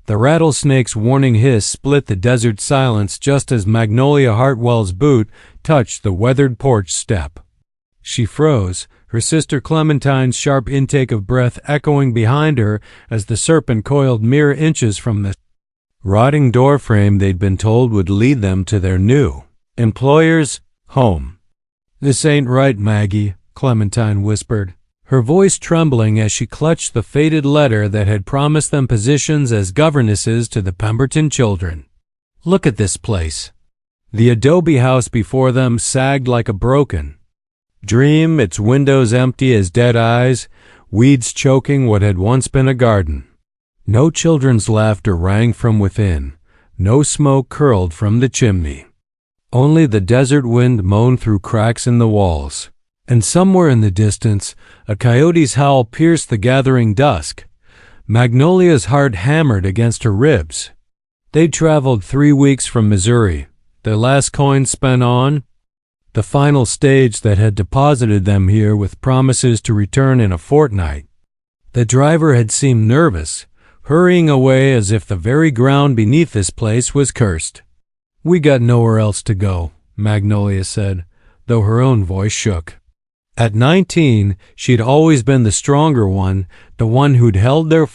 The rattlesnake's warning hiss split the desert silence just as Magnolia Hartwell's boot touched the weathered porch step. She froze, her sister Clementine's sharp intake of breath echoing behind her as the serpent coiled mere inches from the rotting doorframe they'd been told would lead them to their new employer's home. "This ain't right, Maggie," Clementine whispered, her voice trembling as she clutched the faded letter that had promised them positions as governesses to the Pemberton children. "Look at this place." The adobe house before them sagged like a broken dream, its windows empty as dead eyes, weeds choking what had once been a garden. No children's laughter rang from within, no smoke curled from the chimney. Only the desert wind moaned through cracks in the walls. And somewhere in the distance, a coyote's howl pierced the gathering dusk. Magnolia's heart hammered against her ribs. They'd traveled 3 weeks from Missouri, their last coin spent on the final stage that had deposited them here with promises to return in a fortnight. The driver had seemed nervous, hurrying away as if the very ground beneath this place was cursed. "We got nowhere else to go," Magnolia said, though her own voice shook. At 19, she'd always been the stronger one, the one who'd held their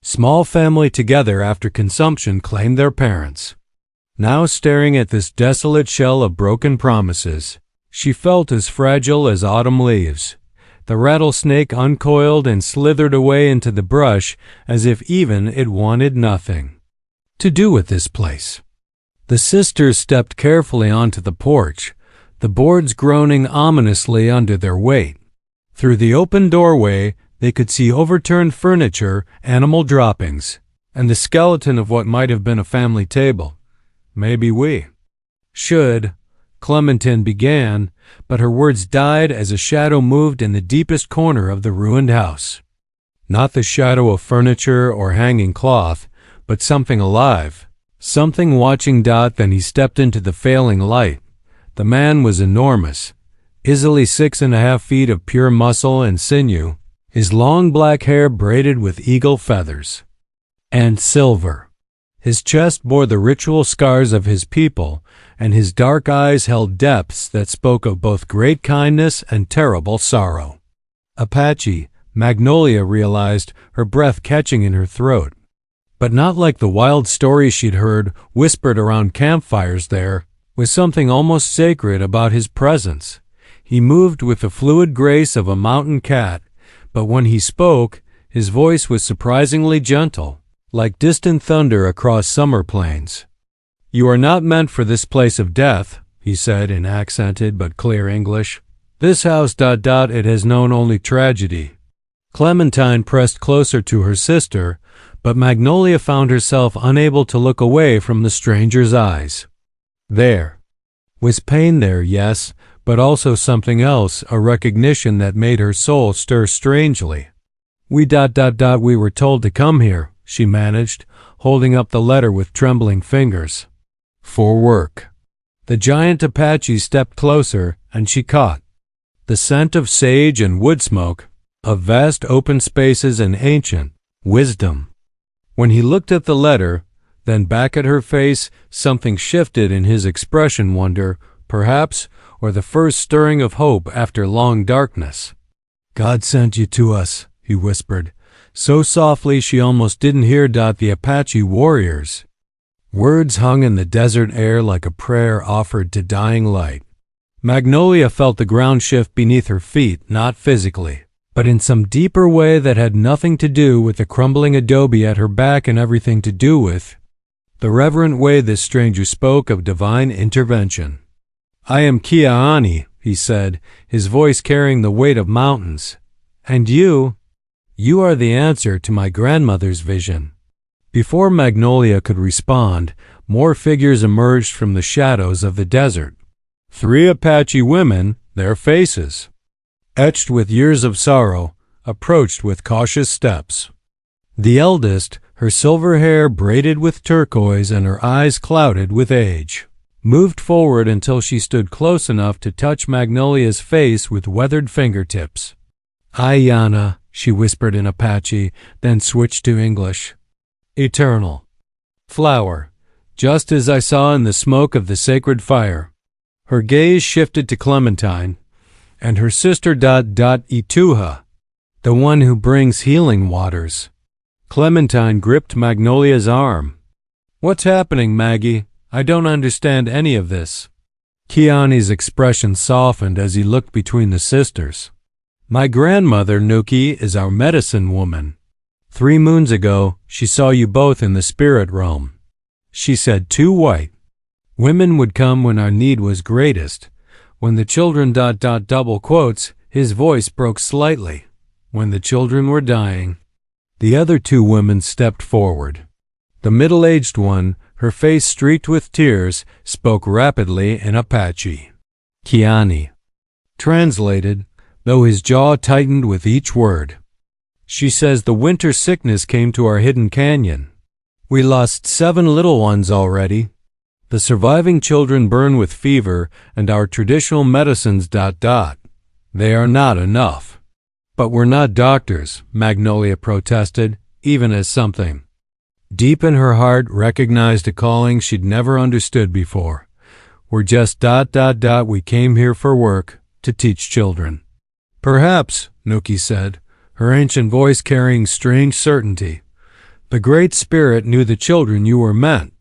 small family together after consumption claimed their parents. Now staring at this desolate shell of broken promises, she felt as fragile as autumn leaves. The rattlesnake uncoiled and slithered away into the brush as if even it wanted nothing to do with this place. The sisters stepped carefully onto the porch, the boards groaning ominously under their weight. Through the open doorway, they could see overturned furniture, animal droppings, and the skeleton of what might have been a family table. "Maybe we should," Clementine began, but her words died as a shadow moved in the deepest corner of the ruined house. Not the shadow of furniture or hanging cloth, but something alive, something watching. Then he stepped into the failing light. The man was enormous, easily 6.5 feet of pure muscle and sinew, his long black hair braided with eagle feathers and silver. His chest bore the ritual scars of his people, and his dark eyes held depths that spoke of both great kindness and terrible sorrow. Apache, Magnolia realized, her breath catching in her throat. But not like the wild stories she'd heard whispered around campfires there. Was something almost sacred about his presence. He moved with the fluid grace of a mountain cat, but when he spoke, his voice was surprisingly gentle, like distant thunder across summer plains. "You are not meant for this place of death," he said in accented but clear English. "This house... it has known only tragedy." Clementine pressed closer to her sister, but Magnolia found herself unable to look away from the stranger's eyes. There was pain there, yes, but also something else, a recognition that made her soul stir strangely. We were told to come here," she managed, holding up the letter with trembling fingers. "For work." The giant Apache stepped closer, and she caught the scent of sage and wood smoke, of vast open spaces and ancient wisdom. When he looked at the letter, then back at her face, something shifted in his expression, wonder, perhaps, or the first stirring of hope after long darkness. "God sent you to us," he whispered, so softly she almost didn't hear the Apache warriors. Words hung in the desert air like a prayer offered to dying light. Magnolia felt the ground shift beneath her feet, not physically, but in some deeper way that had nothing to do with the crumbling adobe at her back and everything to do with the reverent way this stranger spoke of divine intervention. "I am Kiaani," he said, his voice carrying the weight of mountains. "And you are the answer to my grandmother's vision." Before Magnolia could respond, more figures emerged from the shadows of the desert. 3 Apache women, their faces etched with years of sorrow, approached with cautious steps. The eldest, her silver hair braided with turquoise and her eyes clouded with age, moved forward until she stood close enough to touch Magnolia's face with weathered fingertips. "Ayana," she whispered in Apache, then switched to English. eternal. Flower, just as I saw in the smoke of the sacred fire. Her gaze shifted to Clementine, and her sister Ituha, the one who brings healing waters. Clementine gripped Magnolia's arm. What's happening, Maggie? I don't understand any of this. Kiani's expression softened as he looked between the sisters. My grandmother, Nuki, is our medicine woman. 3 moons ago, she saw you both in the spirit realm. She said 2 white women would come when our need was greatest. When the children ... double quotes, his voice broke slightly. When the children were dying. The other 2 women stepped forward. The middle-aged one, her face streaked with tears, spoke rapidly in Apache. Kiani. Translated, though his jaw tightened with each word. She says the winter sickness came to our hidden canyon. We lost 7 little ones already. The surviving children burn with fever, and our traditional medicines ... They are not enough. But we're not doctors, Magnolia protested, even as something deep in her heart recognized a calling she'd never understood before. We're just ... We came here for work, to teach children. Perhaps, Nuki said, her ancient voice carrying strange certainty. The Great Spirit knew the children you were meant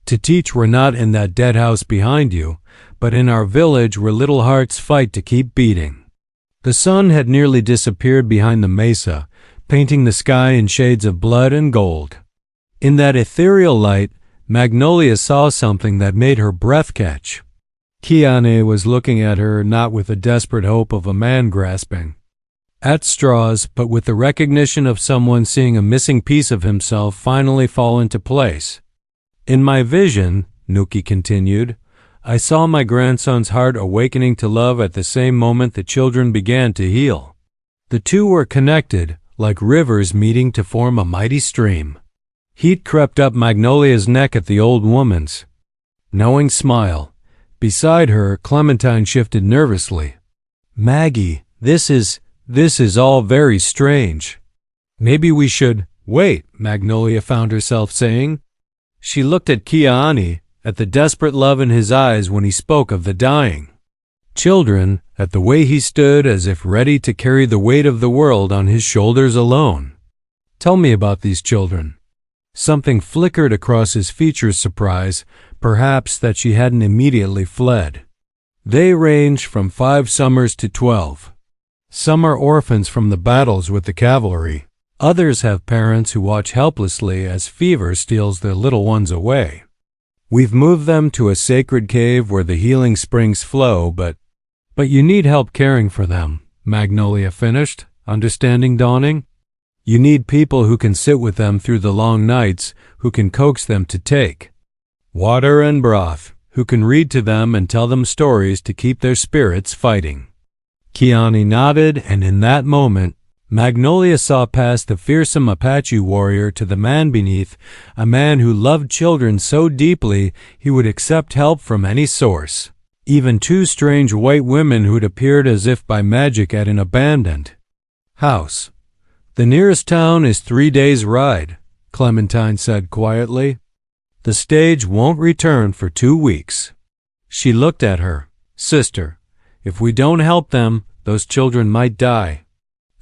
to teach were not in that dead house behind you, but in our village where little hearts fight to keep beating. The sun had nearly disappeared behind the mesa, painting the sky in shades of blood and gold. In that ethereal light, Magnolia saw something that made her breath catch. Kiane was looking at her not with the desperate hope of a man grasping at straws, but with the recognition of someone seeing a missing piece of himself finally fall into place. In my vision, Nuki continued, I saw my grandson's heart awakening to love at the same moment the children began to heal. The 2 were connected, like rivers meeting to form a mighty stream. Heat crept up Magnolia's neck at the old woman's knowing smile. Beside her, Clementine shifted nervously. Maggie, this is all very strange. Maybe we should wait, Magnolia found herself saying. She looked at Kiani, at the desperate love in his eyes when he spoke of the dying children, at the way he stood as if ready to carry the weight of the world on his shoulders alone. Tell me about these children. Something flickered across his features' surprise, perhaps that she hadn't immediately fled. They range from 5 summers to 12. Some are orphans from the battles with the cavalry. Others have parents who watch helplessly as fever steals their little ones away. We've moved them to a sacred cave where the healing springs flow, but you need help caring for them, Magnolia finished, understanding dawning. You need people who can sit with them through the long nights, who can coax them to take water and broth, who can read to them and tell them stories to keep their spirits fighting. Kiani nodded, and in that moment, Magnolia saw past the fearsome Apache warrior to the man beneath, a man who loved children so deeply he would accept help from any source, even 2 strange white women who'd appeared as if by magic at an abandoned house. The nearest town is 3 days' ride, Clementine said quietly. The stage won't return for 2 weeks. She looked at her sister. If we don't help them, those children might die.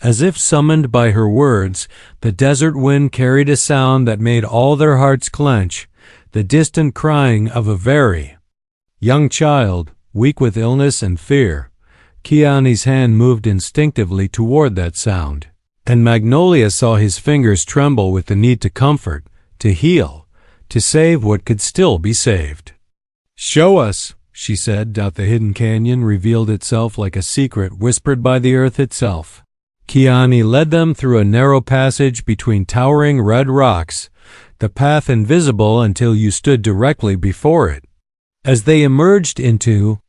As if summoned by her words, the desert wind carried a sound that made all their hearts clench, the distant crying of a very young child, weak with illness and fear. Kiani's hand moved instinctively toward that sound, and Magnolia saw his fingers tremble with the need to comfort, to heal, to save what could still be saved. Show us, she said. The hidden canyon revealed itself like a secret whispered by the earth itself. Kiani led them through a narrow passage between towering red rocks, the path invisible until you stood directly before it. As they emerged into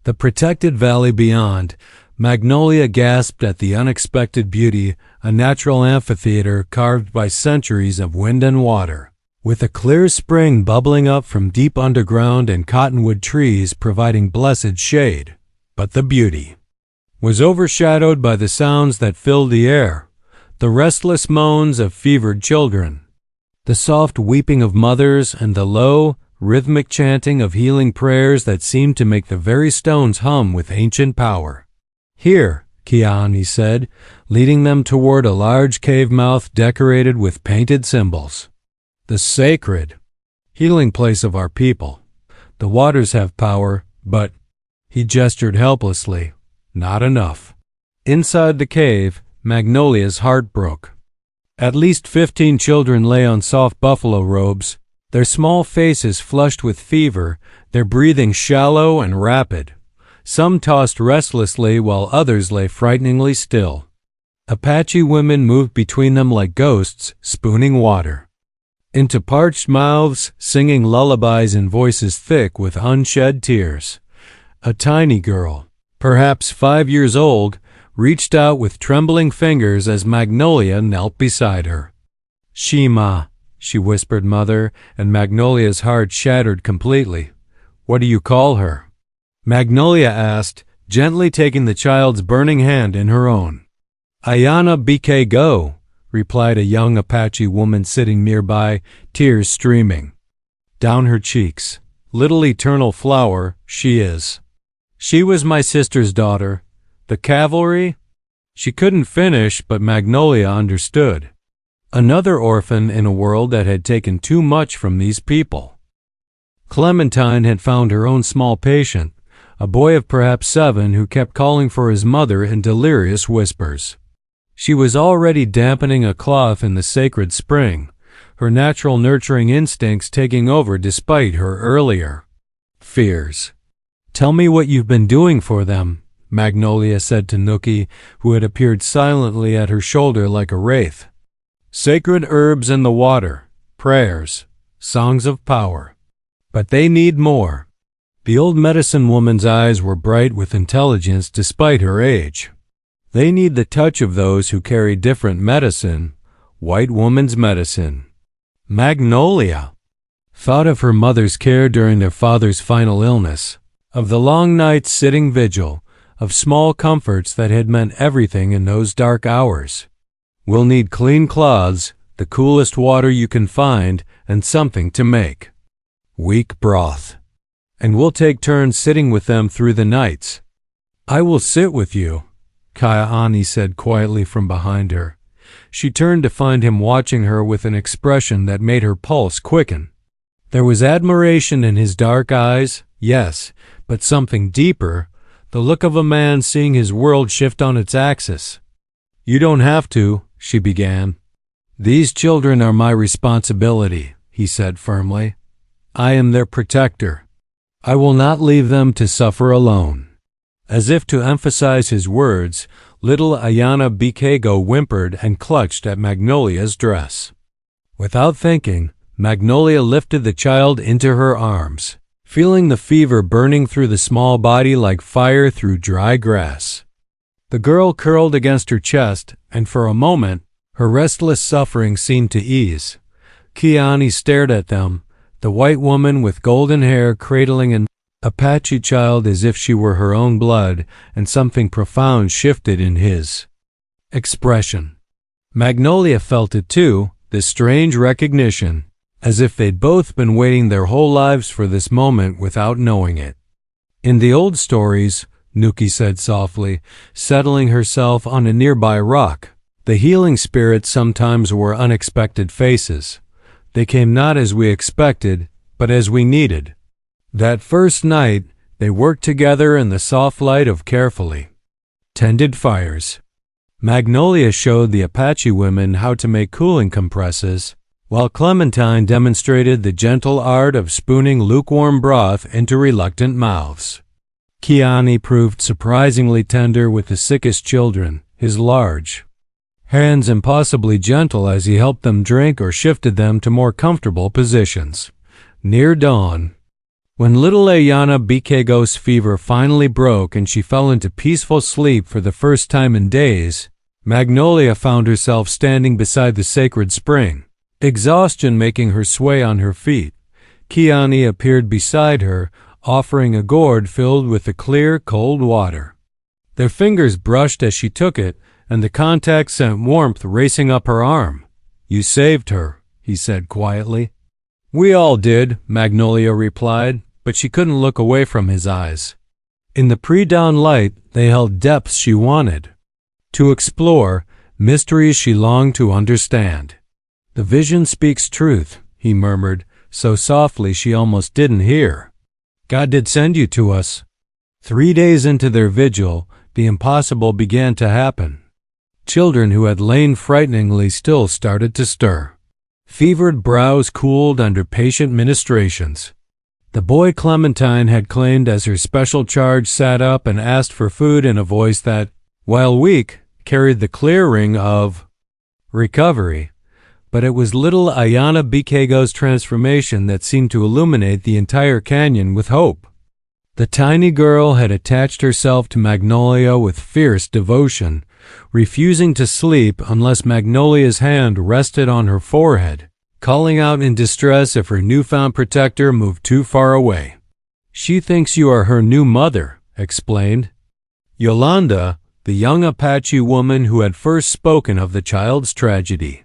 the protected valley beyond, Magnolia gasped at the unexpected beauty, a natural amphitheater carved by centuries of wind and water, with a clear spring bubbling up from deep underground and cottonwood trees providing blessed shade. But the beauty was overshadowed by the sounds that filled the air, the restless moans of fevered children, the soft weeping of mothers and the low, rhythmic chanting of healing prayers that seemed to make the very stones hum with ancient power. "Here," Kiani said, leading them toward a large cave mouth decorated with painted symbols. "The sacred, healing place of our people. The waters have power, but," he gestured helplessly, "not enough." Inside the cave, Magnolia's heart broke. At least 15 children lay on soft buffalo robes, their small faces flushed with fever, their breathing shallow and rapid. Some tossed restlessly while others lay frighteningly still. Apache women moved between them like ghosts, spooning water into parched mouths, singing lullabies in voices thick with unshed tears. A tiny girl, perhaps 5 years old, reached out with trembling fingers as Magnolia knelt beside her. "Shima," she whispered, "Mother," and Magnolia's heart shattered completely. "What do you call her?" Magnolia asked, gently taking the child's burning hand in her own. "Ayana BK Go," replied a young Apache woman sitting nearby, tears streaming down her cheeks. "Little eternal flower, she is. She was my sister's daughter. The cavalry?" She couldn't finish, but Magnolia understood. Another orphan in a world that had taken too much from these people. Clementine had found her own small patient, a boy of perhaps 7 who kept calling for his mother in delirious whispers. She was already dampening a cloth in the sacred spring, her natural nurturing instincts taking over despite her earlier fears. "Tell me what you've been doing for them," Magnolia said to Nookie, who had appeared silently at her shoulder like a wraith. "Sacred herbs in the water, prayers, songs of power. But they need more." The old medicine woman's eyes were bright with intelligence despite her age. "They need the touch of those who carry different medicine, white woman's medicine." Magnolia thought of her mother's care during their father's final illness, of the long nights sitting vigil, of small comforts that had meant everything in those dark hours. "We'll need clean cloths, the coolest water you can find, and something to make weak broth. And we'll take turns sitting with them through the nights." "I will sit with you," Kaiani said quietly from behind her. She turned to find him watching her with an expression that made her pulse quicken. There was admiration in his dark eyes, yes, but something deeper, the look of a man seeing his world shift on its axis. "You don't have to," she began. "These children are my responsibility," he said firmly. "I am their protector. I will not leave them to suffer alone." As if to emphasize his words, little Ayana Bikego whimpered and clutched at Magnolia's dress. Without thinking, Magnolia lifted the child into her arms, feeling the fever burning through the small body like fire through dry grass. The girl curled against her chest, and for a moment, her restless suffering seemed to ease. Kiani stared at them, the white woman with golden hair cradling an Apache child as if she were her own blood, and something profound shifted in his expression. Magnolia felt it too, this strange recognition, as if they'd both been waiting their whole lives for this moment without knowing it. "In the old stories," Nookie said softly, settling herself on a nearby rock, "the healing spirits sometimes wore unexpected faces. They came not as we expected, but as we needed. That first night, they worked together in the soft light of carefully tended fires. Magnolia showed the Apache women how to make cooling compresses, while Clementine demonstrated the gentle art of spooning lukewarm broth into reluctant mouths. Kiani proved surprisingly tender with the sickest children, his large hands impossibly gentle as he helped them drink or shifted them to more comfortable positions. Near dawn, when little Ayana Bikego's fever finally broke and she fell into peaceful sleep for the first time in days, Magnolia found herself standing beside the sacred spring, exhaustion making her sway on her feet. Kiani appeared beside her, offering a gourd filled with the clear, cold water. Their fingers brushed as she took it, and the contact sent warmth racing up her arm. "You saved her," he said quietly. We all did, Magnolia replied, but she couldn't look away from his eyes. In the pre-dawn light, they held depths she wanted to explore, mysteries she longed to understand. The vision speaks truth, he murmured, so softly she almost didn't hear. God did send you to us. 3 days into their vigil, the impossible began to happen. Children who had lain frighteningly still started to stir. Fevered brows cooled under patient ministrations. The boy Clementine had claimed as her special charge sat up and asked for food in a voice that, while weak, carried the clear ring of recovery. But it was little Ayana Bikego's transformation that seemed to illuminate the entire canyon with hope. The tiny girl had attached herself to Magnolia with fierce devotion, refusing to sleep unless Magnolia's hand rested on her forehead, calling out in distress if her newfound protector moved too far away. She thinks you are her new mother, explained Yolanda, the young Apache woman who had first spoken of the child's tragedy.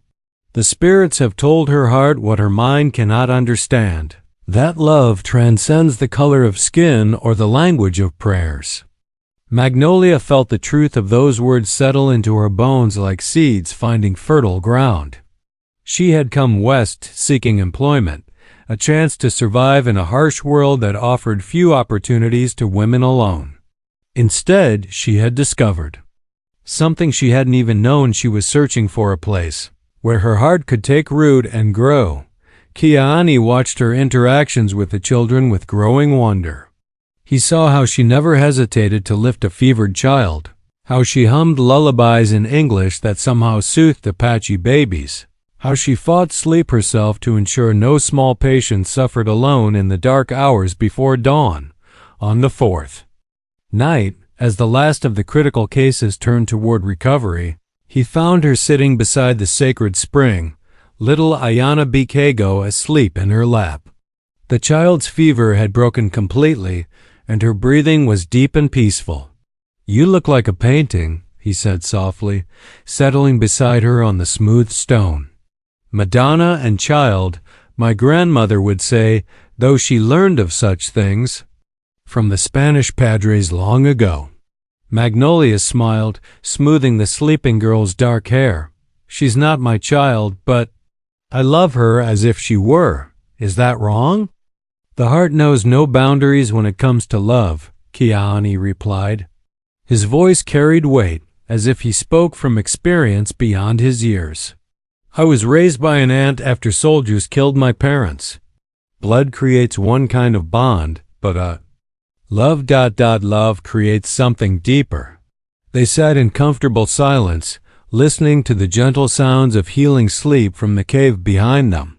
The spirits have told her heart what her mind cannot understand. That love transcends the color of skin or the language of prayers. Magnolia felt the truth of those words settle into her bones like seeds finding fertile ground. She had come west seeking employment, a chance to survive in a harsh world that offered few opportunities to women alone. Instead, she had discovered something she hadn't even known she was searching for, a place where her heart could take root and grow. Kiani watched her interactions with the children with growing wonder. He saw how she never hesitated to lift a fevered child, how she hummed lullabies in English that somehow soothed Apache babies, how she fought sleep herself to ensure no small patient suffered alone in the dark hours before dawn. On the fourth night, as the last of the critical cases turned toward recovery, he found her sitting beside the sacred spring, little Ayana Bikego asleep in her lap. The child's fever had broken completely, and her breathing was deep and peaceful. You look like a painting, he said softly, settling beside her on the smooth stone. Madonna and child, my grandmother would say, though she learned of such things from the Spanish padres long ago. Magnolia smiled, smoothing the sleeping girl's dark hair. She's not my child, but I love her as if she were. Is that wrong? The heart knows no boundaries when it comes to love, Kiani replied. His voice carried weight, as if he spoke from experience beyond his years. I was raised by an aunt after soldiers killed my parents. Blood creates one kind of bond, but love creates something deeper. They sat in comfortable silence, listening to the gentle sounds of healing sleep from the cave behind them.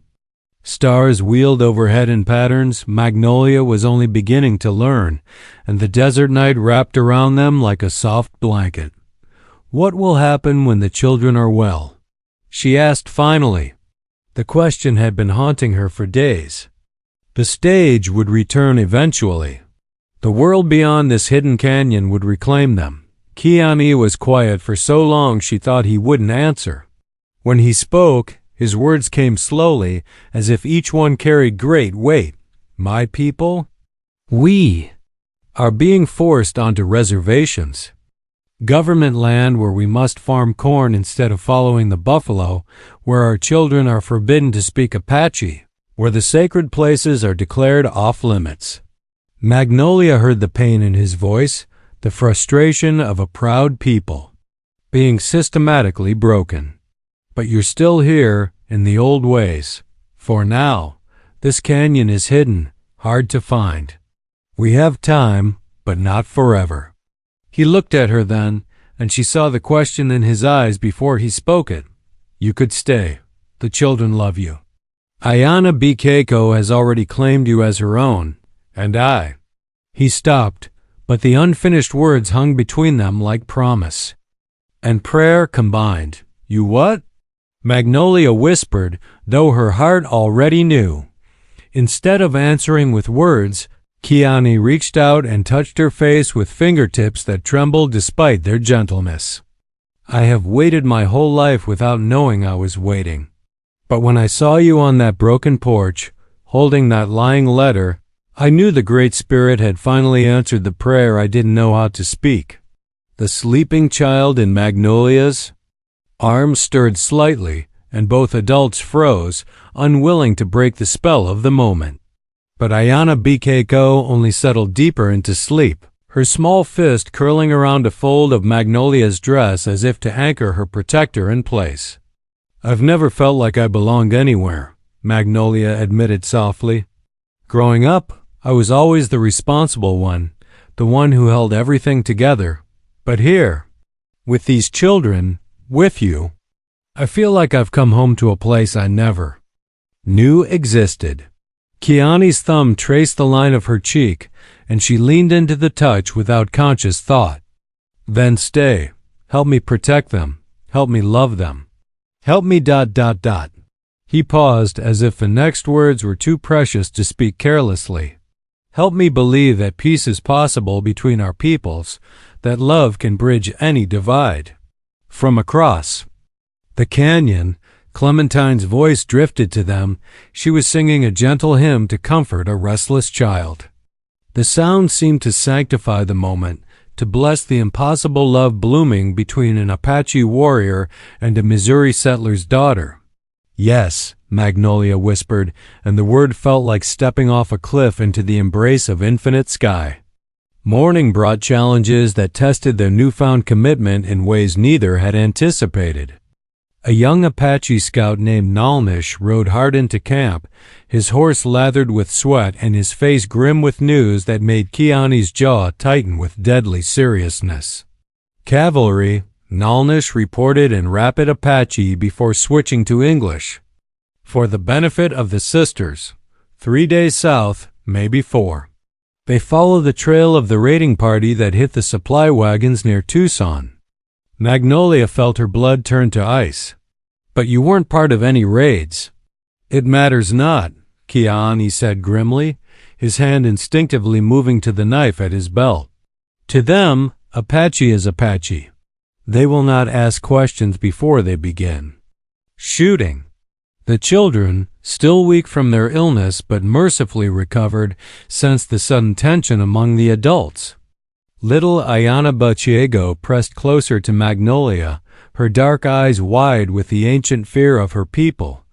Stars wheeled overhead in patterns Magnolia was only beginning to learn, and the desert night wrapped around them like a soft blanket. What will happen when the children are well? She asked finally. The question had been haunting her for days. The stage would return eventually. The world beyond this hidden canyon would reclaim them. Kiani was quiet for so long she thought he wouldn't answer. When he spoke, his words came slowly, as if each one carried great weight. My people? We are being forced onto reservations. Government land where we must farm corn instead of following the buffalo, where our children are forbidden to speak Apache, where the sacred places are declared off-limits. Magnolia heard the pain in his voice, the frustration of a proud people, being systematically broken. But you're still here, in the old ways. For now, this canyon is hidden, hard to find. We have time, but not forever. He looked at her then, and she saw the question in his eyes before he spoke it. You could stay. The children love you. Ayana Bikeko has already claimed you as her own, and I. He stopped, but the unfinished words hung between them like promise and prayer combined. You what? Magnolia whispered, though her heart already knew. Instead of answering with words, Kiani reached out and touched her face with fingertips that trembled despite their gentleness. I have waited my whole life without knowing I was waiting. But when I saw you on that broken porch, holding that lying letter, I knew the Great Spirit had finally answered the prayer I didn't know how to speak. The sleeping child in Magnolia's arms stirred slightly, and both adults froze, unwilling to break the spell of the moment. But Ayana Bikeko only settled deeper into sleep, her small fist curling around a fold of Magnolia's dress as if to anchor her protector in place. I've never felt like I belonged anywhere, Magnolia admitted softly. Growing up, I was always the responsible one, the one who held everything together. But here, with these children, with you, I feel like I've come home to a place I never knew existed. Kiani's thumb traced the line of her cheek, and she leaned into the touch without conscious thought. Then stay. Help me protect them. Help me love them. Help me ... He paused as if the next words were too precious to speak carelessly. Help me believe that peace is possible between our peoples, that love can bridge any divide. From across the canyon, Clementine's voice drifted to them. She was singing a gentle hymn to comfort a restless child. The sound seemed to sanctify the moment, to bless the impossible love blooming between an Apache warrior and a Missouri settler's daughter. Yes, Magnolia whispered, and the word felt like stepping off a cliff into the embrace of infinite sky. Morning brought challenges that tested their newfound commitment in ways neither had anticipated. A young Apache scout named Nalnish rode hard into camp, his horse lathered with sweat and his face grim with news that made Kiani's jaw tighten with deadly seriousness. Cavalry, Nalnish reported in rapid Apache before switching to English. For the benefit of the sisters, 3 days south, maybe 4. They follow the trail of the raiding party that hit the supply wagons near Tucson. Magnolia felt her blood turn to ice. But you weren't part of any raids. It matters not, Kiani said grimly, his hand instinctively moving to the knife at his belt. To them, Apache is Apache. They will not ask questions before they begin shooting. The children, still weak from their illness but mercifully recovered, sensed the sudden tension among the adults. Little Ayana Bachego pressed closer to Magnolia, her dark eyes wide with the ancient fear of her people,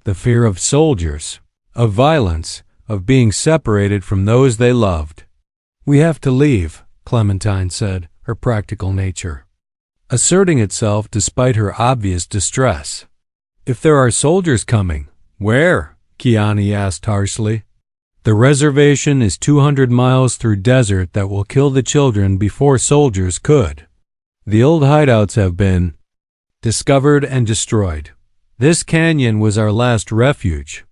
the fear of soldiers, of violence, of being separated from those they loved. We have to leave, Clementine said, her practical nature asserting itself despite her obvious distress. If there are soldiers coming, where? Kiani asked harshly. The reservation is 200 miles through desert that will kill the children before soldiers could. The old hideouts have been discovered and destroyed. This canyon was our last refuge.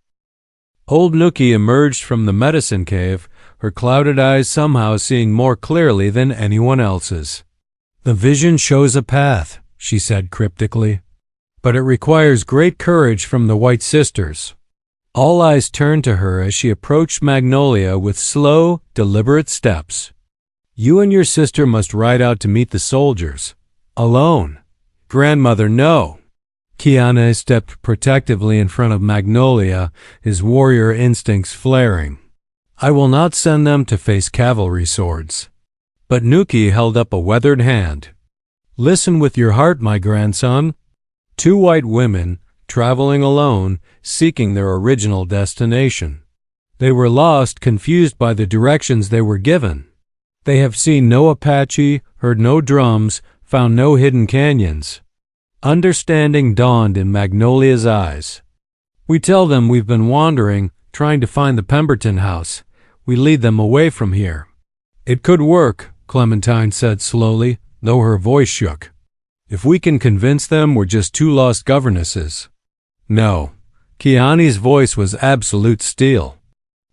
Old Nookie emerged from the medicine cave, her clouded eyes somehow seeing more clearly than anyone else's. The vision shows a path, she said cryptically. But it requires great courage from the White Sisters. All eyes turned to her as she approached Magnolia with slow, deliberate steps. You and your sister must ride out to meet the soldiers. Alone. Grandmother, no. Kiana stepped protectively in front of Magnolia, his warrior instincts flaring. I will not send them to face cavalry swords. But Nookie held up a weathered hand. Listen with your heart, my grandson. 2 white women, traveling alone, seeking their original destination. They were lost, confused by the directions they were given. They have seen no Apache, heard no drums, found no hidden canyons. Understanding dawned in Magnolia's eyes. We tell them we've been wandering, trying to find the Pemberton house. We lead them away from here. It could work, Clementine said slowly, though her voice shook. If we can convince them we're just 2 lost governesses. No. Kiani's voice was absolute steel.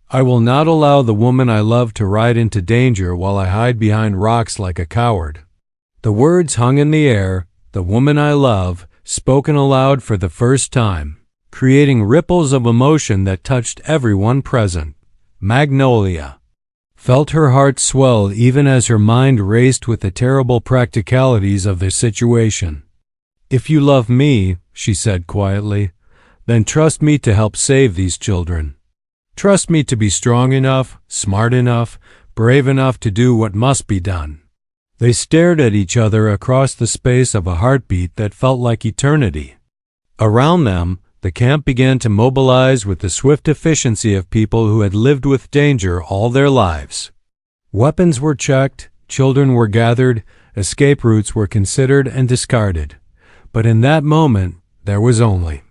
I will not allow the woman I love to ride into danger while I hide behind rocks like a coward. The words hung in the air, the woman I love, spoken aloud for the first time, creating ripples of emotion that touched everyone present. Magnolia felt her heart swell even as her mind raced with the terrible practicalities of their situation. If you love me, she said quietly, Then trust me to help save these children. Trust me to be strong enough, smart enough, brave enough to do what must be done." They stared at each other across the space of a heartbeat that felt like eternity. Around them, the camp began to mobilize with the swift efficiency of people who had lived with danger all their lives. Weapons were checked, children were gathered, escape routes were considered and discarded. But in that moment, there was only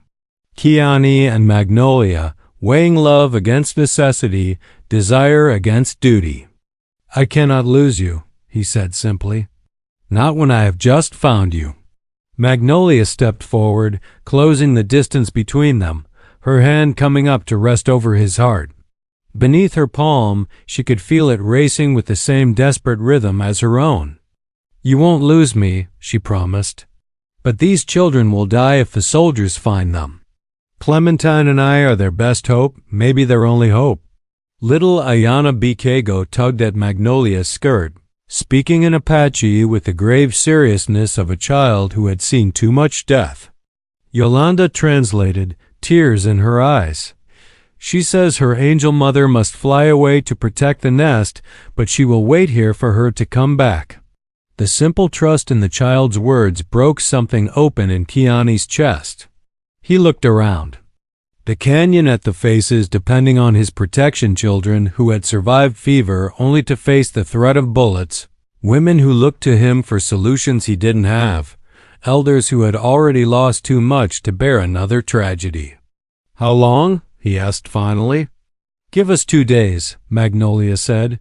Kiani and Magnolia, weighing love against necessity, desire against duty. "I cannot lose you," he said simply. "Not when I have just found you." Magnolia stepped forward, closing the distance between them, her hand coming up to rest over his heart. Beneath her palm, she could feel it racing with the same desperate rhythm as her own. "You won't lose me," she promised. "But these children will die if the soldiers find them. Clementine and I are their best hope, maybe their only hope." Little Ayana Bikego tugged at Magnolia's skirt, speaking in Apache with the grave seriousness of a child who had seen too much death. Yolanda translated, tears in her eyes. "She says her angel mother must fly away to protect the nest, but she will wait here for her to come back." The simple trust in the child's words broke something open in Kiani's chest. He looked around. The canyon at the faces depending on his protection, children who had survived fever only to face the threat of bullets, women who looked to him for solutions he didn't have, elders who had already lost too much to bear another tragedy. "How long?" he asked finally. "Give us 2 days," Magnolia said.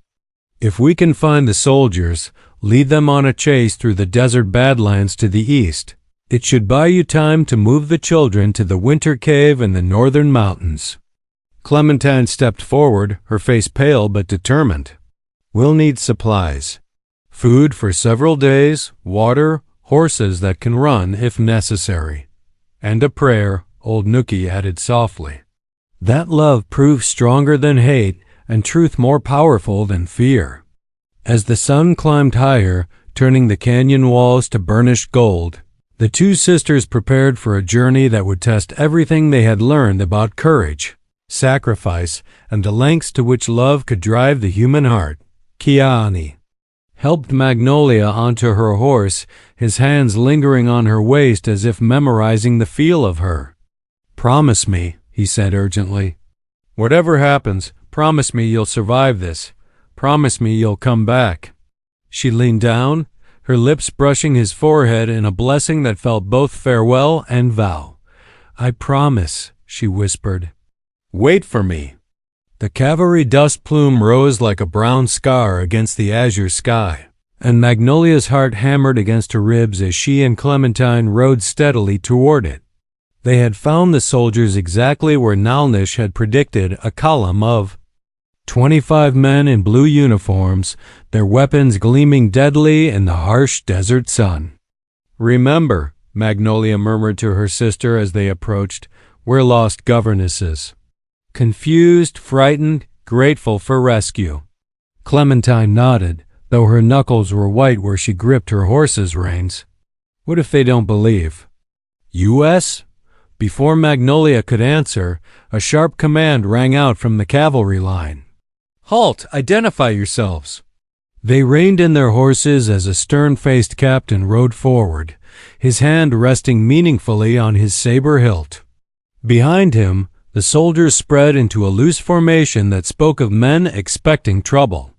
"If we can find the soldiers, lead them on a chase through the desert badlands to the east. It should buy you time to move the children to the winter cave in the northern mountains." Clementine stepped forward, her face pale but determined. "We'll need supplies. Food for several days, water, horses that can run if necessary. And a prayer," old Nuki added softly. "That love proves stronger than hate and truth more powerful than fear." As the sun climbed higher, turning the canyon walls to burnished gold, the two sisters prepared for a journey that would test everything they had learned about courage, sacrifice, and the lengths to which love could drive the human heart. Kiani helped Magnolia onto her horse, his hands lingering on her waist as if memorizing the feel of her. "Promise me," he said urgently. "Whatever happens, promise me you'll survive this. Promise me you'll come back." She leaned down, her lips brushing his forehead in a blessing that felt both farewell and vow. "I promise," she whispered. "Wait for me." The cavalry dust plume rose like a brown scar against the azure sky, and Magnolia's heart hammered against her ribs as she and Clementine rode steadily toward it. They had found the soldiers exactly where Nalnish had predicted, a column of 25 men in blue uniforms, their weapons gleaming deadly in the harsh desert sun. "Remember," Magnolia murmured to her sister as they approached, "we're lost governesses." Confused, frightened, grateful for rescue. Clementine nodded, though her knuckles were white where she gripped her horse's reins. "What if they don't believe?" "U.S.?" Before Magnolia could answer, a sharp command rang out from the cavalry line. "Halt! Identify yourselves!" They reined in their horses as a stern-faced captain rode forward, his hand resting meaningfully on his saber hilt. Behind him, the soldiers spread into a loose formation that spoke of men expecting trouble.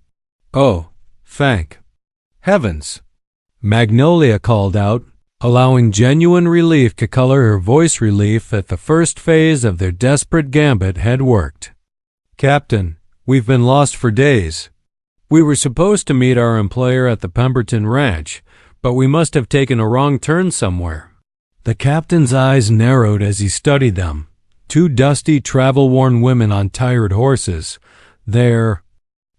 "Oh, thank heavens!" Magnolia called out, allowing genuine relief to color her voice, relief that the first phase of their desperate gambit had worked. "Captain, we've been lost for days. We were supposed to meet our employer at the Pemberton Ranch, but we must have taken a wrong turn somewhere." The captain's eyes narrowed as he studied them. Two dusty, travel-worn women on tired horses, their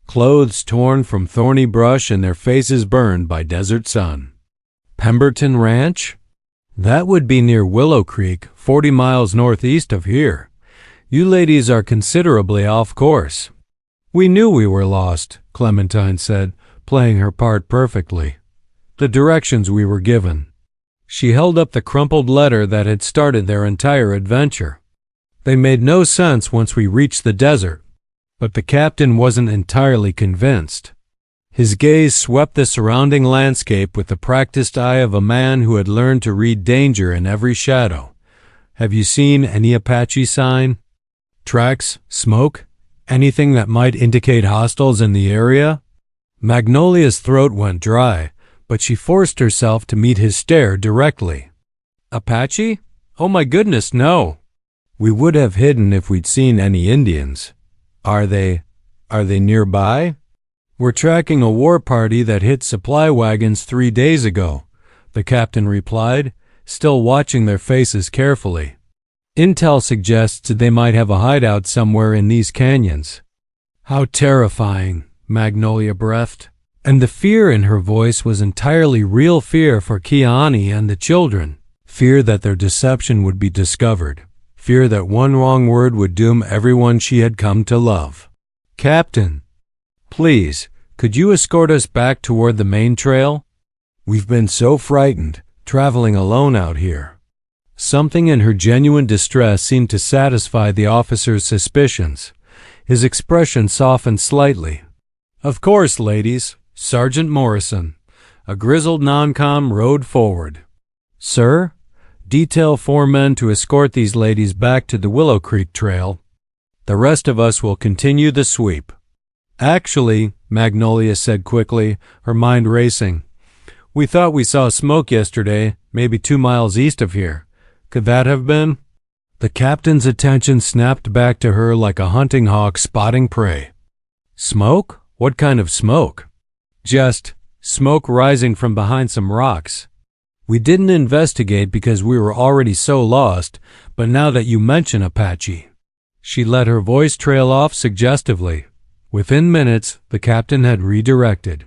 clothes torn from thorny brush and their faces burned by desert sun. Pemberton Ranch? That would be near Willow Creek, 40 miles northeast of here. You ladies are considerably off course. "We knew we were lost," Clementine said, playing her part perfectly. "The directions we were given." She held up the crumpled letter that had started their entire adventure. They made no sense once we reached the desert, but the captain wasn't entirely convinced. His gaze swept the surrounding landscape with the practiced eye of a man who had learned to read danger in every shadow. Have you seen any Apache sign? Tracks? Smoke? Anything that might indicate hostiles in the area? Magnolia's throat went dry, but she forced herself to meet his stare directly. Apache? Oh my goodness, no. We would have hidden if we'd seen any Indians. Are they nearby? We're tracking a war party that hit supply wagons 3 days ago, the captain replied, still watching their faces carefully. Intel suggests they might have a hideout somewhere in these canyons. How terrifying, Magnolia breathed. And the fear in her voice was entirely real fear for Kiani and the children. Fear that their deception would be discovered. Fear that one wrong word would doom everyone she had come to love. Captain, please, could you escort us back toward the main trail? We've been so frightened, traveling alone out here. Something in her genuine distress seemed to satisfy the officer's suspicions. His expression softened slightly. Of course, ladies. Sergeant Morrison, a grizzled non-com, rode forward. Sir, detail 4 men to escort these ladies back to the Willow Creek Trail. The rest of us will continue the sweep. Actually, Magnolia said quickly, her mind racing, we thought we saw smoke yesterday, maybe 2 miles east of here. Could that have been? The captain's attention snapped back to her like a hunting hawk spotting prey. Smoke? What kind of smoke? Just smoke rising from behind some rocks. We didn't investigate because we were already so lost, but now that you mention Apache. She let her voice trail off suggestively. Within minutes, the captain had redirected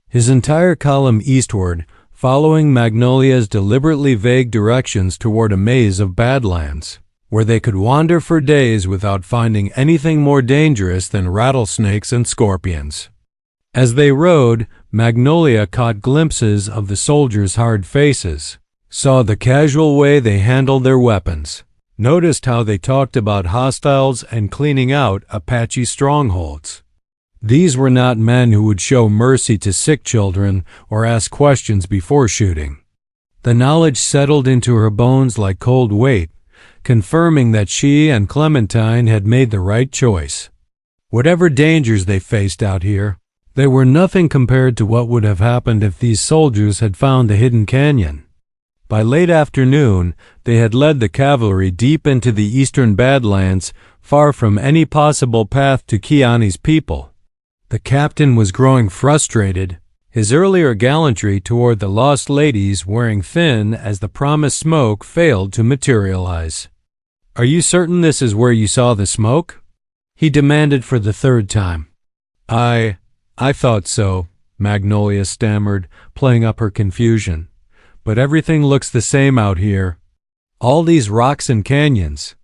his entire column eastward, following Magnolia's deliberately vague directions toward a maze of badlands, where they could wander for days without finding anything more dangerous than rattlesnakes and scorpions. As they rode, Magnolia caught glimpses of the soldiers' hard faces, saw the casual way they handled their weapons, noticed how they talked about hostiles and cleaning out Apache strongholds. These were not men who would show mercy to sick children or ask questions before shooting. The knowledge settled into her bones like cold weight, confirming that she and Clementine had made the right choice. Whatever dangers they faced out here, they were nothing compared to what would have happened if these soldiers had found the hidden canyon. By late afternoon, they had led the cavalry deep into the eastern Badlands, far from any possible path to Kiani's people. The captain was growing frustrated, his earlier gallantry toward the lost ladies wearing thin as the promised smoke failed to materialize. Are you certain this is where you saw the smoke? He demanded for the 3rd time. I thought so, Magnolia stammered, playing up her confusion. But everything looks the same out here. All these rocks and canyons.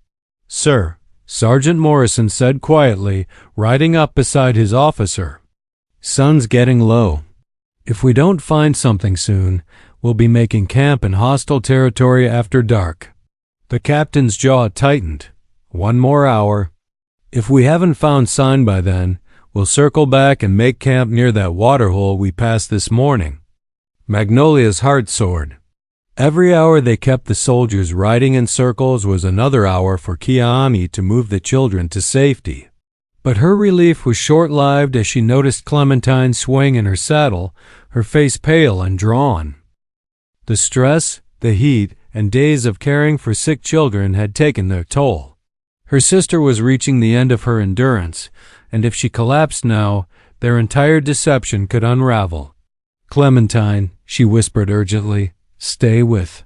Sir, Sergeant Morrison said quietly, riding up beside his officer. Sun's getting low. If we don't find something soon, we'll be making camp in hostile territory after dark. The captain's jaw tightened. 1 more hour. If we haven't found sign by then, we'll circle back and make camp near that waterhole we passed this morning. Magnolia's heart soared. Every hour they kept the soldiers riding in circles was another hour for Kiani to move the children to safety. But her relief was short-lived as she noticed Clementine swaying in her saddle, her face pale and drawn. The stress, the heat, and days of caring for sick children had taken their toll. Her sister was reaching the end of her endurance, and if she collapsed now, their entire deception could unravel. Clementine, she whispered urgently, stay with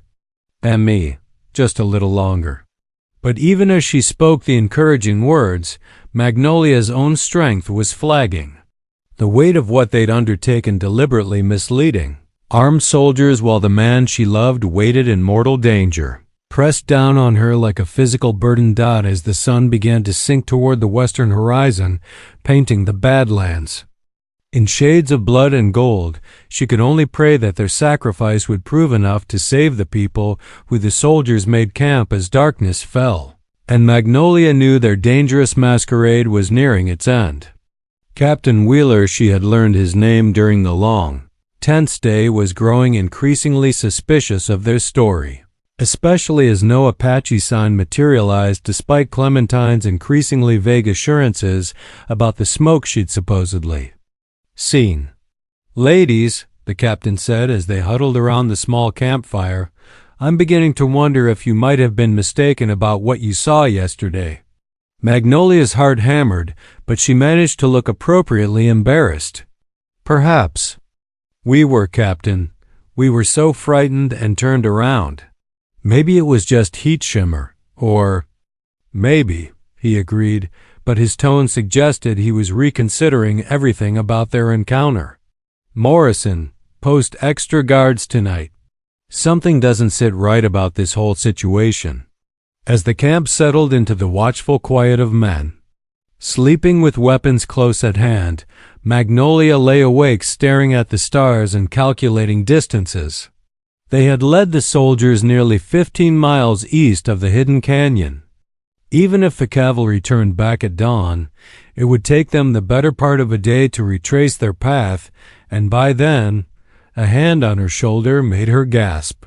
me, just a little longer. But even as she spoke the encouraging words, Magnolia's own strength was flagging. The weight of what they'd undertaken deliberately misleading. Armed soldiers while the man she loved waited in mortal danger, pressed down on her like a physical burdened dot as the sun began to sink toward the western horizon, painting the Badlands. In shades of blood and gold, she could only pray that their sacrifice would prove enough to save the people who the soldiers made camp as darkness fell. and Magnolia knew their dangerous masquerade was nearing its end. Captain Wheeler, she had learned his name during the long, tense day, was growing increasingly suspicious of their story, especially as no Apache sign materialized despite Clementine's increasingly vague assurances about the smoke she'd supposedly seen. "Ladies," the captain said as they huddled around the small campfire, "I'm beginning to wonder if you might have been mistaken about what you saw yesterday." Magnolia's heart hammered, but she managed to look appropriately embarrassed. "Perhaps. We were, Captain. We were so frightened and turned around. Maybe it was just heat shimmer, or—" "Maybe," he agreed, but his tone suggested he was reconsidering everything about their encounter. "Morrison, post extra guards tonight. Something doesn't sit right about this whole situation." As the camp settled into the watchful quiet of men, sleeping with weapons close at hand, Magnolia lay awake staring at the stars and calculating distances. They had led the soldiers nearly 15 miles east of the hidden canyon. Even if the cavalry turned back at dawn, it would take them the better part of a day to retrace their path, and by then, a hand on her shoulder made her gasp.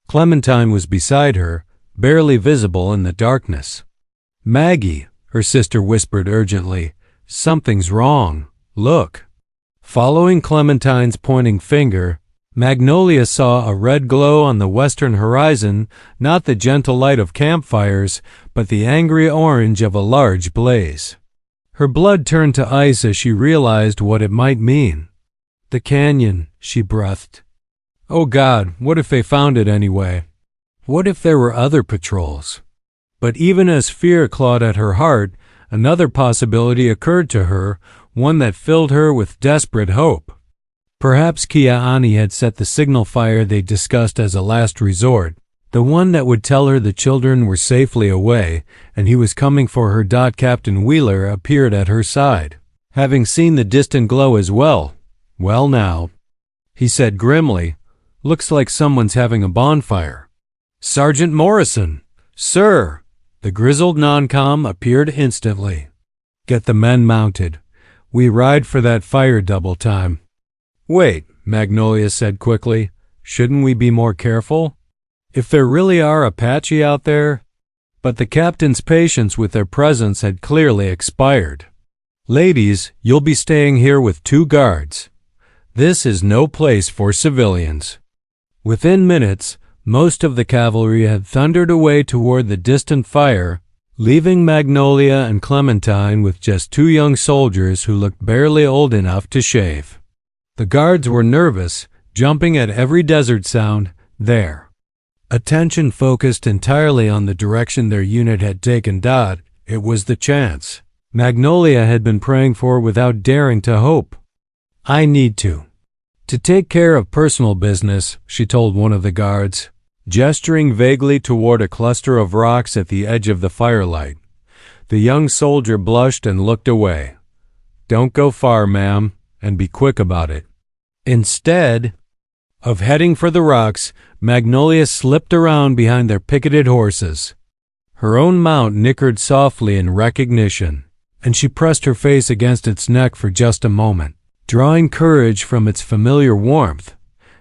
Clementine was beside her, barely visible in the darkness. "Maggie," her sister whispered urgently, "something's wrong. Look." Following Clementine's pointing finger, Magnolia saw a red glow on the western horizon, not the gentle light of campfires, but the angry orange of a large blaze. Her blood turned to ice as she realized what it might mean. "The canyon," she breathed. "Oh God, what if they found it anyway? What if there were other patrols?" But even as fear clawed at her heart, another possibility occurred to her, one that filled her with desperate hope. Perhaps Kia'ani had set the signal fire they discussed as a last resort, the one that would tell her the children were safely away, and he was coming for her. Captain Wheeler appeared at her side, having seen the distant glow as well. "Well now," he said grimly, "looks like someone's having a bonfire." "Sergeant Morrison!" "Sir!" The grizzled non-com appeared instantly. "Get the men mounted. We ride for that fire double time." "Wait," Magnolia said quickly. "Shouldn't we be more careful? If there really are Apache out there—" But the captain's patience with their presence had clearly expired. "Ladies, you'll be staying here with 2 guards. This is no place for civilians." Within minutes, most of the cavalry had thundered away toward the distant fire, leaving Magnolia and Clementine with just 2 young soldiers who looked barely old enough to shave. The guards were nervous, jumping at every desert sound, their attention focused entirely on the direction their unit had taken. It was the chance Magnolia had been praying for without daring to hope. "I need to take care of personal business," she told one of the guards, gesturing vaguely toward a cluster of rocks at the edge of the firelight. The young soldier blushed and looked away. "Don't go far, ma'am, and be quick about it." Instead of heading for the rocks, Magnolia slipped around behind their picketed horses. Her own mount nickered softly in recognition, and she pressed her face against its neck for just a moment, drawing courage from its familiar warmth.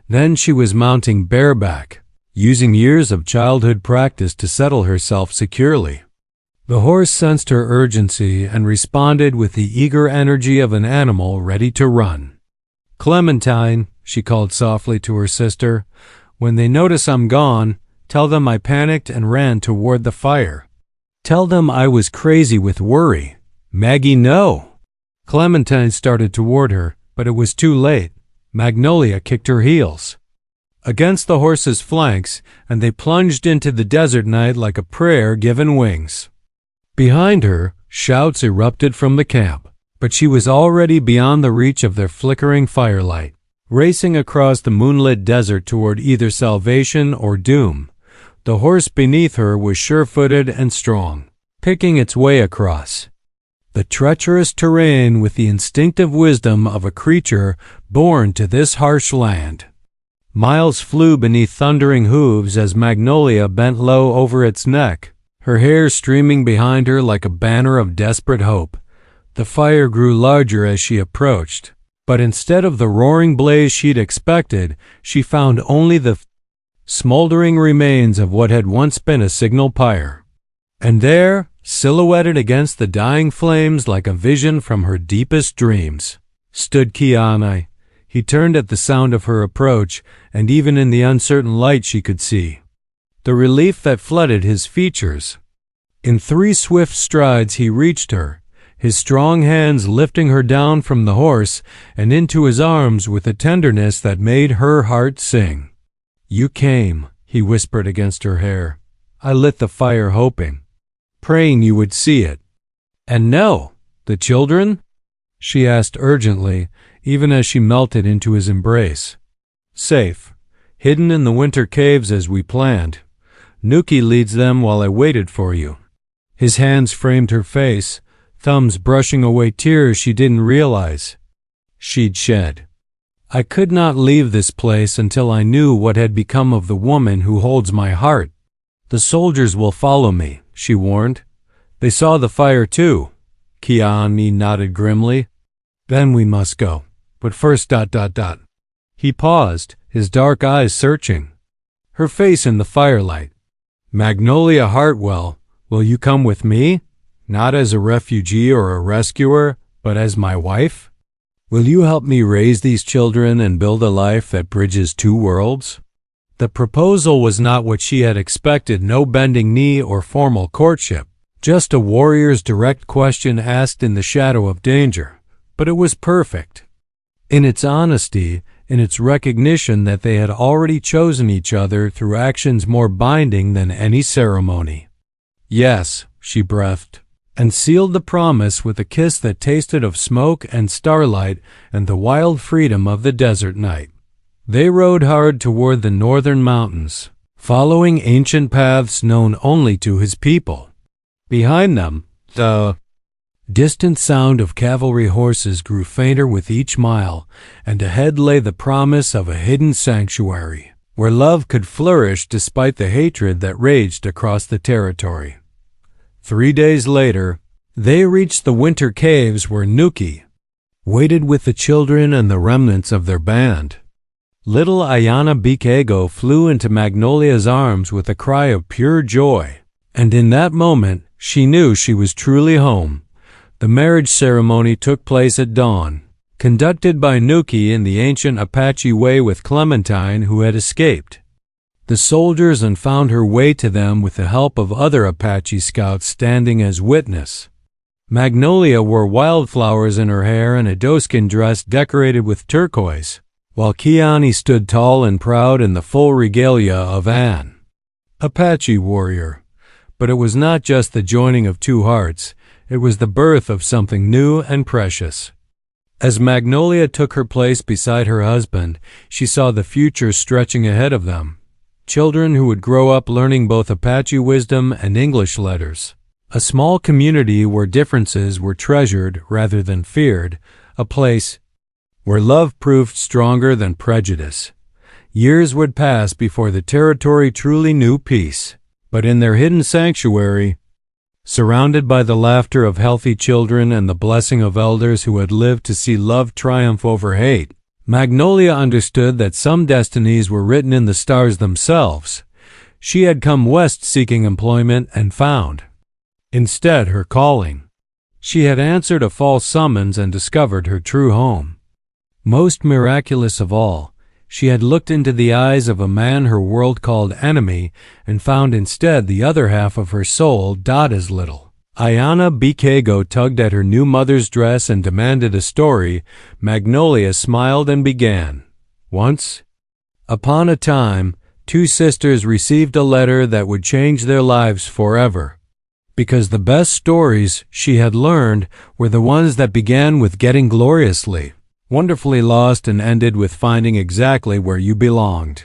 Then she was mounting bareback, using years of childhood practice to settle herself securely. The horse sensed her urgency and responded with the eager energy of an animal ready to run. "Clementine," she called softly to her sister, "when they notice I'm gone, tell them I panicked and ran toward the fire. Tell them I was crazy with worry. Maggie, no!" Clementine started toward her, but it was too late. Magnolia kicked her heels against the horse's flanks, and they plunged into the desert night like a prayer given wings. Behind her, shouts erupted from the camp, but she was already beyond the reach of their flickering firelight, racing across the moonlit desert toward either salvation or doom. The horse beneath her was sure-footed and strong, picking its way across the treacherous terrain with the instinctive wisdom of a creature born to this harsh land. Miles flew beneath thundering hooves as Magnolia bent low over its neck, her hair streaming behind her like a banner of desperate hope. The fire grew larger as she approached, but instead of the roaring blaze she'd expected, she found only the smoldering remains of what had once been a signal pyre. And there, silhouetted against the dying flames like a vision from her deepest dreams, stood Kiani. He turned at the sound of her approach, and even in the uncertain light she could see the relief that flooded his features. In 3 swift strides he reached her, his strong hands lifting her down from the horse and into his arms with a tenderness that made her heart sing. "You came," he whispered against her hair. "I lit the fire hoping, praying you would see it." "And no, the children?" she asked urgently, even as she melted into his embrace. "Safe, hidden in the winter caves as we planned. Nuki leads them while I waited for you." His hands framed her face, thumbs brushing away tears she didn't realize she'd shed. "I could not leave this place until I knew what had become of the woman who holds my heart." "The soldiers will follow me," she warned. "They saw the fire too." Kiani nodded grimly. "Then we must go. But first ... He paused, his dark eyes searching her face in the firelight. "Magnolia Hartwell, will you come with me? Not as a refugee or a rescuer, but as my wife? Will you help me raise these children and build a life that bridges 2 worlds?" The proposal was not what she had expected, no bending knee or formal courtship, just a warrior's direct question asked in the shadow of danger. But it was perfect. In its honesty, in its recognition that they had already chosen each other through actions more binding than any ceremony. "Yes," she breathed, and sealed the promise with a kiss that tasted of smoke and starlight and the wild freedom of the desert night. They rode hard toward the northern mountains, following ancient paths known only to his people. Behind them, the distant sound of cavalry horses grew fainter with each mile, and ahead lay the promise of a hidden sanctuary, where love could flourish despite the hatred that raged across the territory. 3 days later, they reached the winter caves where Nuki waited with the children and the remnants of their band. Little Ayana Bikego flew into Magnolia's arms with a cry of pure joy, and in that moment she knew she was truly home. The marriage ceremony took place at dawn, conducted by Nuki in the ancient Apache way with Clementine, who had escaped the soldiers and found her way to them with the help of other Apache scouts standing as witness. Magnolia wore wildflowers in her hair and a doeskin dress decorated with turquoise, while Kiani stood tall and proud in the full regalia of an Apache warrior. But it was not just the joining of 2 hearts. It was the birth of something new and precious. As Magnolia took her place beside her husband, she saw the future stretching ahead of them. Children who would grow up learning both Apache wisdom and English letters. A small community where differences were treasured rather than feared. A place where love proved stronger than prejudice. Years would pass before the territory truly knew peace. But in their hidden sanctuary, surrounded by the laughter of healthy children and the blessing of elders who had lived to see love triumph over hate, Magnolia understood that some destinies were written in the stars themselves. She had come west seeking employment and found, instead, her calling. She had answered a false summons and discovered her true home. Most miraculous of all, she had looked into the eyes of a man her world called enemy and found instead the other half of her soul as little. Ayana Bikego tugged at her new mother's dress and demanded a story. Magnolia smiled and began. Once upon a time, 2 sisters received a letter that would change their lives forever. Because the best stories she had learned were the ones that began with getting gloriously, wonderfully lost and ended with finding exactly where you belonged.